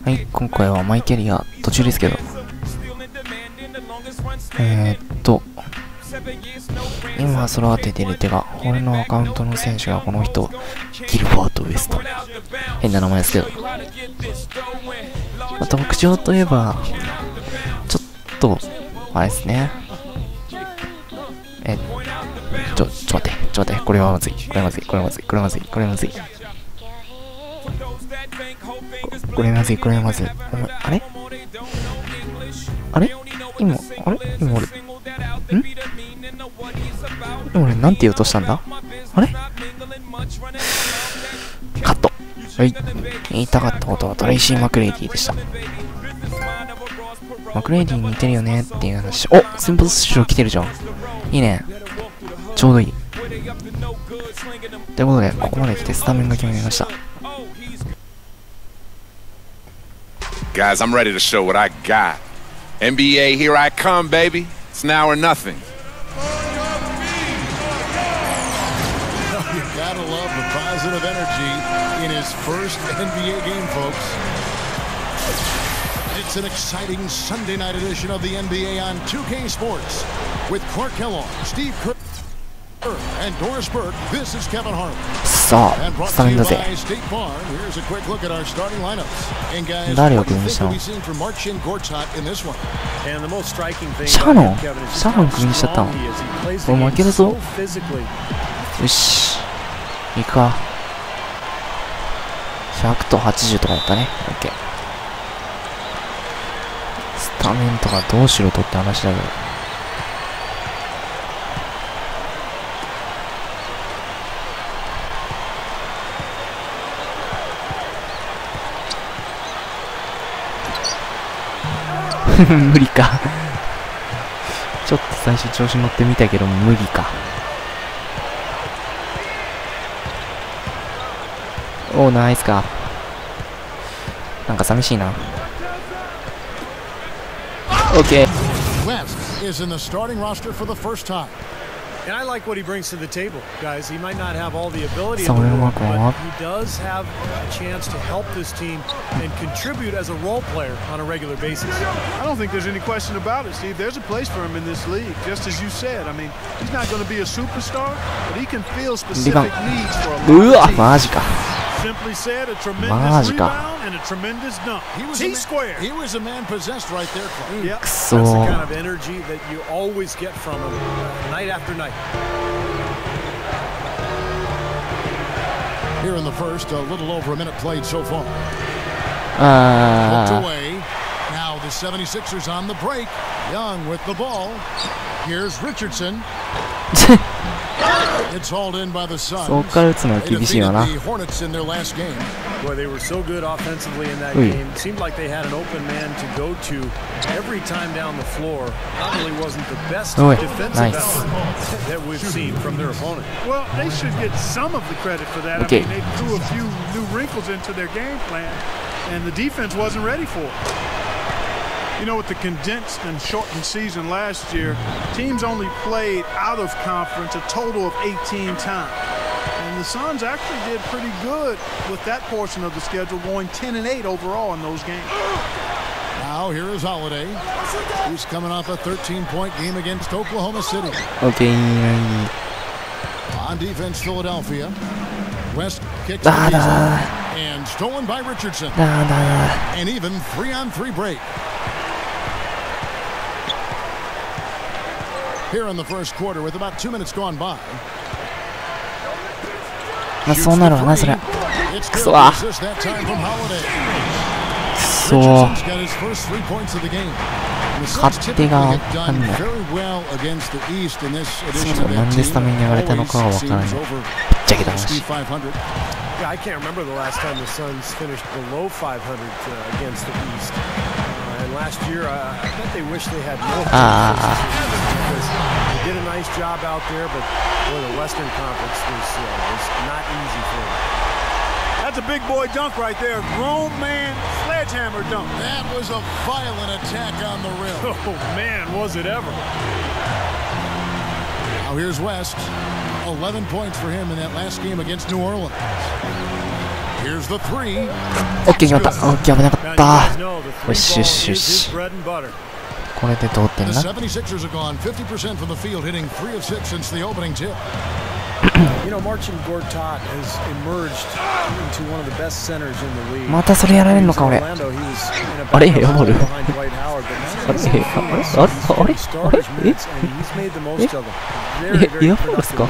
はい、今回はマイキャリア途中ですけど、今空当ててる手が俺のアカウントの選手がこの人、ギルバート・ウエスト。変な名前ですけど、特徴といえばちょっとあれですね。ちょっと待って、これはまずい、これまずい、これまずい、これまずい、これまずい、これまずい、これまずい。あれ今俺なんて言おうとしたんだ。あれカット。はい、言いたかったことはトレイシー・マクレイディでした。マクレイディに似てるよねっていう話。お、先発出場来てるじゃん。いいね、ちょうどいい。ということで、ここまで来てスタメンが決まりました。Guys, I'm ready to show what I got. NBA, here I come, baby. It's now or nothing. You gotta love the positive energy in his first NBA game, folks. It's an exciting Sunday night edition of the NBA on 2K Sports with Clark Kellogg, Steve Kerr, and Doris Burke. This is Kevin Harlan. さあ、スタメンだぜ。誰を組みしたの？シャノン組みしちゃったの？これ負けるぞ。よし、いいか。100と80とかだったね。OK。スタメンとかどうしろとって話だけど。無理か。ちょっと最初調子乗ってみたけど無理か。おー、ナイスか。なんか寂しいな。OK。And I like what he brings to the table, guys. He might not have all the ability, but he does have a chance to help this team and contribute as a role player on a regular basis. I don't think there's any question about it, Steve. There's a place for him in this league, just as you said. I mean, he's not going to be a superstar, but he can fill specific needs for a lot of teams. Simply said, a tremendous rebound and a tremendous dunk. T-square. He was a man possessed right there. Yep. That's the kind of energy that you always get from him night after night. Here in the first, a little over a minute played so far. Looked away. Now the 76ers on the break. Young with the ball. Here's Richardson. It's hauled in by the Suns. They defeated the Hornets in their last game. Boy, they were so good offensively in that game. It seemed like they had an open man to go to every time down the floor. Probably wasn't the best defensive effort that we've seen from their opponent. Well, they should get some of the credit for that. I mean, they threw a few new wrinkles into their game plan, and the defense wasn't ready for it. You know, with the condensed and shortened season last year, teams only played out of conference a total of 18 times. And the Suns actually did pretty good with that portion of the schedule, going 10-8 overall in those games. Now here is Holiday. He's coming off a 13-point game against Oklahoma City. Okay. On defense, Philadelphia. West kicks and stolen by Richardson. An even 3-on-3 break. Here in the first quarter with about 2 minutes gone by. まあそうなるわなそれ。くそわ。くそ。勝手がわかんない。そうなんでスタメンに上がれたのかはわからない。ぶっちゃけた話。Yeah, I can't remember the last time the Suns finished below 500 against the East. And last year, I bet they wish they had more. Because they did a nice job out there, but boy, the Western Conference was not easy for them. That's a big boy dunk right there. Grown man sledgehammer dunk. That was a violent attack on the rim. Oh man, was it ever? Now here's West. 11 points for him in that last game against New Orleans. オッケー決まった。オッケー危なかった。よしよしよし。これで同点な。またそれやられるのか俺。あれエアボール。あれエアボールですか。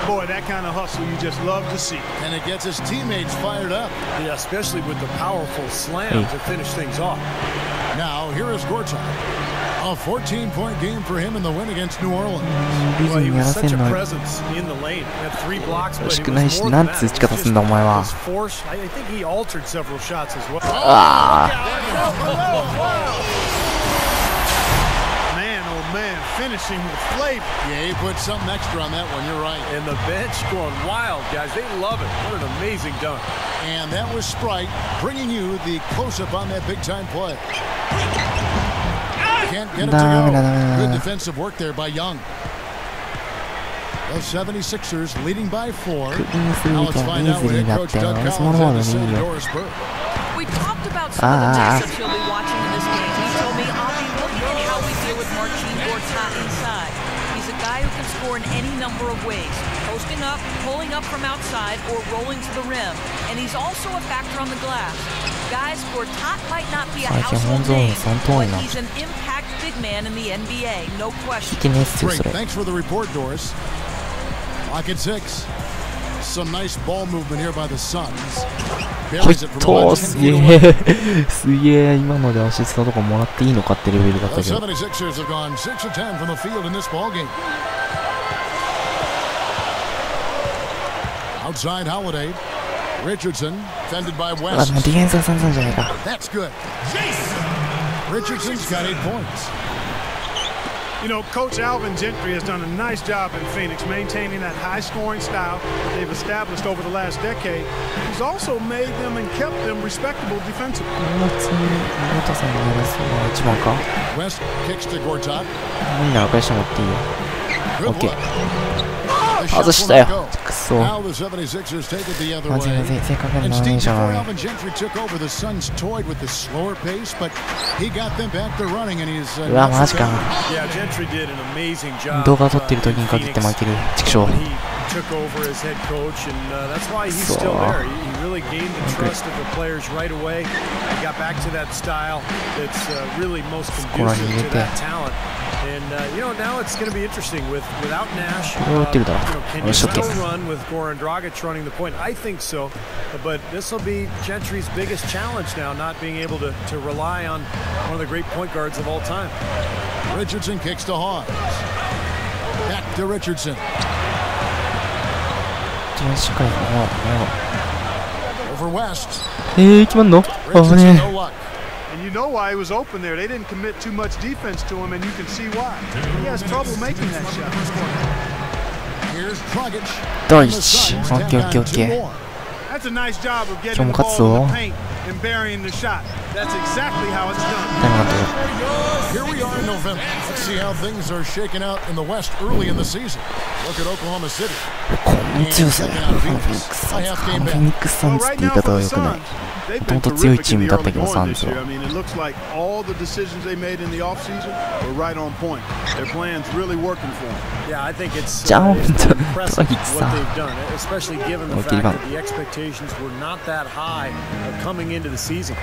Boy, that kind of hustle you just love to see. And it gets his teammates fired up. Yeah, especially with the powerful slam to finish things off. Now, here is Gortat. A 14-point game for him in the win against New Orleans. Well, he was such a presence in the lane. He had 3 blocks, but he was more than that. His force, I think he altered several shots as well. Man, finishing with flavor. Yeah, he put something extra on that one, you're right. And the bench going wild, guys. They love it. What an amazing dunk. And that was Sprite bringing you the close-up on that big-time play. Can't get it to go. Good defensive work there by Young. The 76ers leading by 4. Now let's find out what head coach Doug Collins had to say to Doris Burke. We talked about some of the matchups you'll be watching in this game. He told me, I'll be looking at how we deal with Marcin Gortat inside. He's a guy who can score in any number of ways. Posting up, pulling up from outside, or rolling to the rim. And he's also a factor on the glass. Guys, Gortat might not be a household name, but he's an impact big man in the NBA, no question. Great, thanks for the report, Doris. Lock at 6. Some nice ball movement here by the Suns. ほいっとすげえすげえ今のでアシストとかもらっていいのかってレベルだったけど。Outside Holiday, Richardson fended by あ、で West. もディフェンスが散々じゃないか。 That's good. Richardson's got 8 points. You know, Coach Alvin Gentry has done a nice job in Phoenix, maintaining that high-scoring style they've established over the last decade. He's also made them and kept them respectable defensively. West kicks to Gortat. みんな返してもらっていいよ。Good OK look. 外したよ。くそ。 Now the 76ers take it the other マジ way. で正確な And ノミネ Steve, ーション before なのに。 Alvin Gentry took over, the Suns toyed with the slower pace, but he got them back to running, and he's うわ、マジか。 Yeah, Gentry did an amazing job. 動画を撮ってる時に限って負ける。畜生。 He took over as head coach, and that's why he's still there. He really gained the trust of the players right away. He got back to that style that's really most conducive to that talent. And you know, now it's going to be interesting without Nash. Can you still run with Goran Dragic running the point? I think so, but this will be Gentry's biggest challenge now, not being able to rely on one of the great point guards of all time. Richardson kicks to Hawes. Back to Richardson. Over West. 決まんの？あ、ね。 And you know why he was open there. They didn't commit too much defense to him, and you can see why. He has trouble making that shot. Here's Dragic. 第一。オッケーオッケーオッケー。 That's a nice job of getting the ball in the paint and burying the shot. That's exactly how it's done. Here we are in November. Let's see how things are shaking out in the West early in the season. Look at Oklahoma City. この強さだよ。フェニックスサンズ。フェニックスサンズって言い方は良くない。もともと強いチームだったけど、サンズは。 I mean, it looks like all the decisions they made in the offseason were right on point. Their plan's really working for them. Yeah, I think it's じゃあ、本当に impressive what they've done, especially given the fact that the expectations were not that high coming into the season.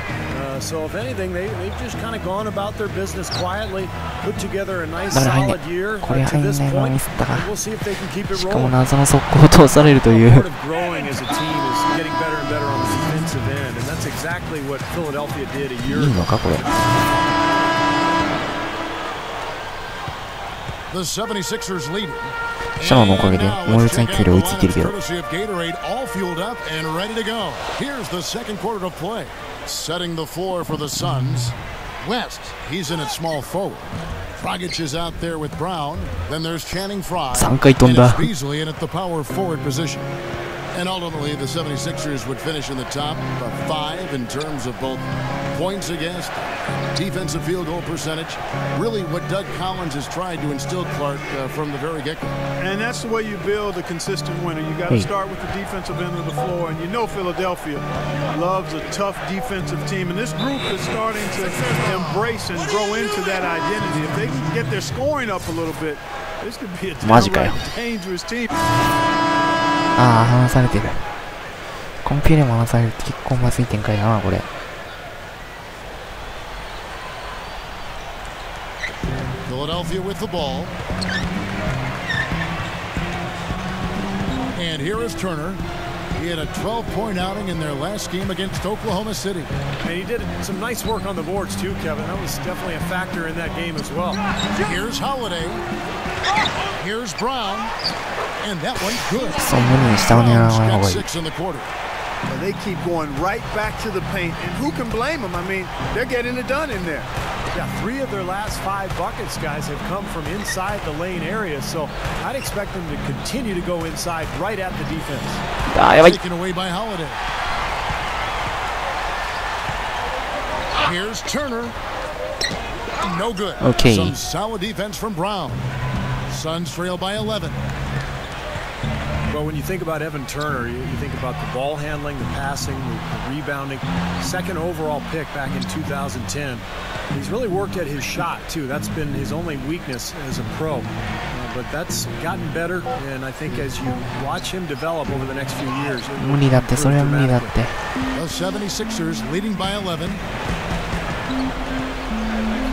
So if anything, they've just kind of gone about their business quietly, put together a nice solid year to this point. We'll see if they can keep it しかも rolling. 謎の速攻を通されるという。 Part of growing as a team is getting better and better on the defensive end, and that's exactly what Philadelphia did a year いい ago. のかこれ。 The 76ers leading. シャワーのおかげで猛烈に距離追いついてるけど。 Courtesy of Gatorade, all fueled up and ready to go. Here's the second quarter of play. Setting the floor for the Suns. West, he's in at small forward. Dragic is out there with Brown. Then there's Channing Frye. 3回飛んだ。 And it's Beasley in at the power forward position. And ultimately, the 76ers would finish in the top 5 in terms of both Points against, defensive field goal percentage. Really what Doug Collins has tried to instill, Clark, from the very get-go. And that's the way you build a consistent winner. You got to start with the defensive end of the floor. And you know Philadelphia loves a tough defensive team. And this group is starting to embrace and grow into that identity. If they can get their scoring up a little bit, this could be a downright dangerous team. ああ、離されてる。コンピューターも離されるって結構まずい展開だな、これ。Philadelphia with the ball. And here is Turner. He had a 12-point outing in their last game against Oklahoma City. And he did some nice work on the boards too, Kevin. That was definitely a factor in that game as well. Here's Holiday. Here's Brown. And that one's good. Brown's got 6 in the quarter. Well, they keep going right back to the paint, and who can blame them? I mean, they're getting it done in there. Yeah, 3 of their last 5 buckets, guys, have come from inside the lane area, so I'd expect them to continue to go inside right at the defense. Taken away by Holiday. Here's Turner. No good. Okay. Some solid defense from Brown. Suns trail by 11. Well, when you think about Evan Turner, you think about the ball handling, the passing, the rebounding. 2nd overall pick back in 2010. He's really worked at his shot, too. That's been his only weakness as a pro. But that's gotten better, and I think as you watch him develop over the next few years, it will improve dramatically. The 76ers leading by 11.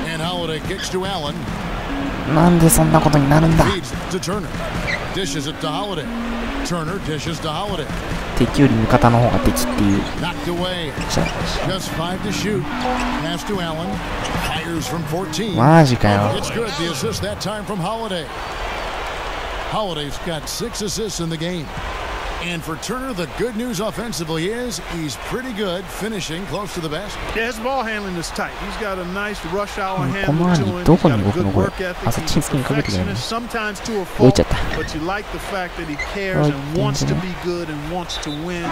And Holiday kicks to Allen. なんでそんなことになるんだ。 Feeds to Turner. Dishes it to Holiday. Turner dishes to Holiday. 敵より味方の方が敵っていう。 Knocked away. Just 5 to shoot. Pass to Allen. Fires from 14. マジかよ。 It's good. The assist that time from Holiday. Holiday's got 6 assists in the game. And for Turner, the good news offensively is he's pretty good finishing close to the basket. Yeah, his ball handling is tight. He's got a nice rush hour handle to him. He's どこに got a 僕の good これ work ethic. あ、そっちに好きにかけてくれるの Perfectionist, sometimes to a 動い fault, ちゃった but you like the fact that he cares and wants to be good and wants to win. His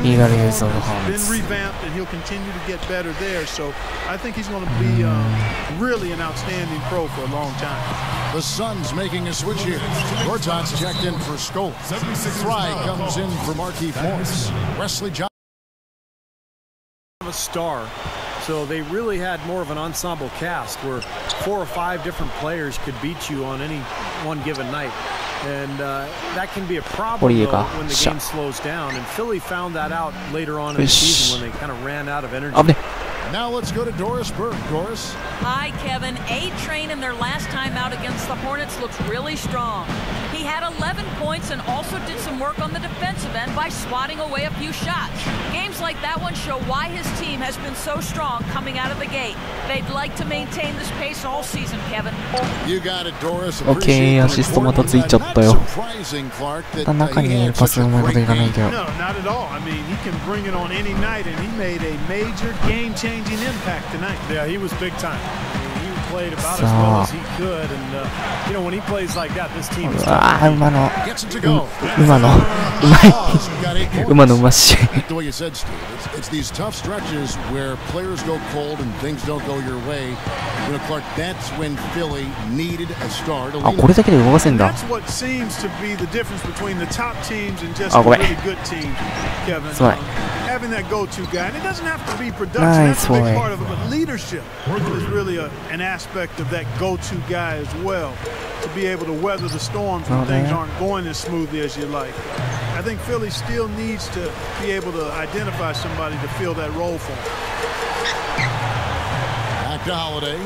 He shooting got to use form the has hands. been revamped, and he'll continue to get better there. So I think he's going to be really an outstanding pro for a long time. The Suns making a switch here. Gortat's checked in for Scholes. Fry comes in for Markieff Morris. Wesley Johnson. A star, so they really had more of an ensemble cast where 4 or 5 different players could beat you on any one given night, and that can be a problem though, when the game slows down, and Philly found that out later on in the season when they kind of ran out of energy. Now let's go to Doris Burke. Doris. Hi, Kevin. A-Train in their last time out against the Hornets looks really strong. He had 11 points and also did some work on the defensive end by swatting away a few shots. Games like that one show why his team has been so strong coming out of the gate. They'd like to maintain this pace all season, Kevin. You got it, Doris. Okay, アシストまたついちゃったよ。中にパスうまいこといかないけど。 No, not at all. I mean, he can bring it on any night, and he made a major game-changing impact tonight. Yeah, he was big time. He played about as well as he could, and you know, when he plays like that, this team is tough. 馬のうまし。 The way you said, Steve, it's these tough stretches where players go cold and things don't go your way. You know, Clark, that's when Philly needed a star to あ、これだけで動かせんだ。 That's what seems to be the difference between the top teams and just the really good teams, Kevin. Having that go-to guy, and it doesn't have to be production. That's a big part of it, but leadership is really an aspect of that go-to guy as well. To be able to weather the storms when things aren't going as smoothly as you like. I think Philly still needs to be able to identify somebody to fill that role for him. Back to Holiday.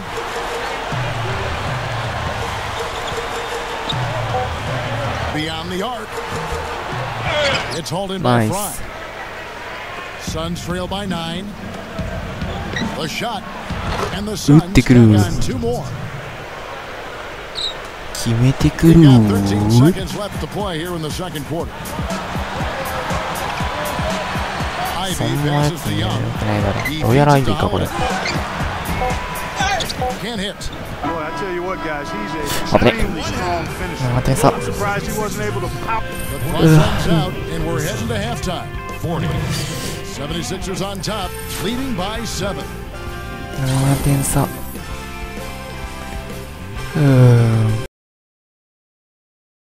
Beyond the arc. It's hauled in by Fry. Suns trail by 9. The shot. And the Suns take on 2 more. 決めてくる。 13 seconds left to play here in the second quarter. そんなやつね、よくないだろ。どうやらいいか、これ。 Can't hit. Boy, I tell you what, guys, he's a extremely strong finisher. I'm surprised he wasn't able to pop. The clock runs out, and we're heading to halftime. 40. 76ers on top, leading by 7. 7点差。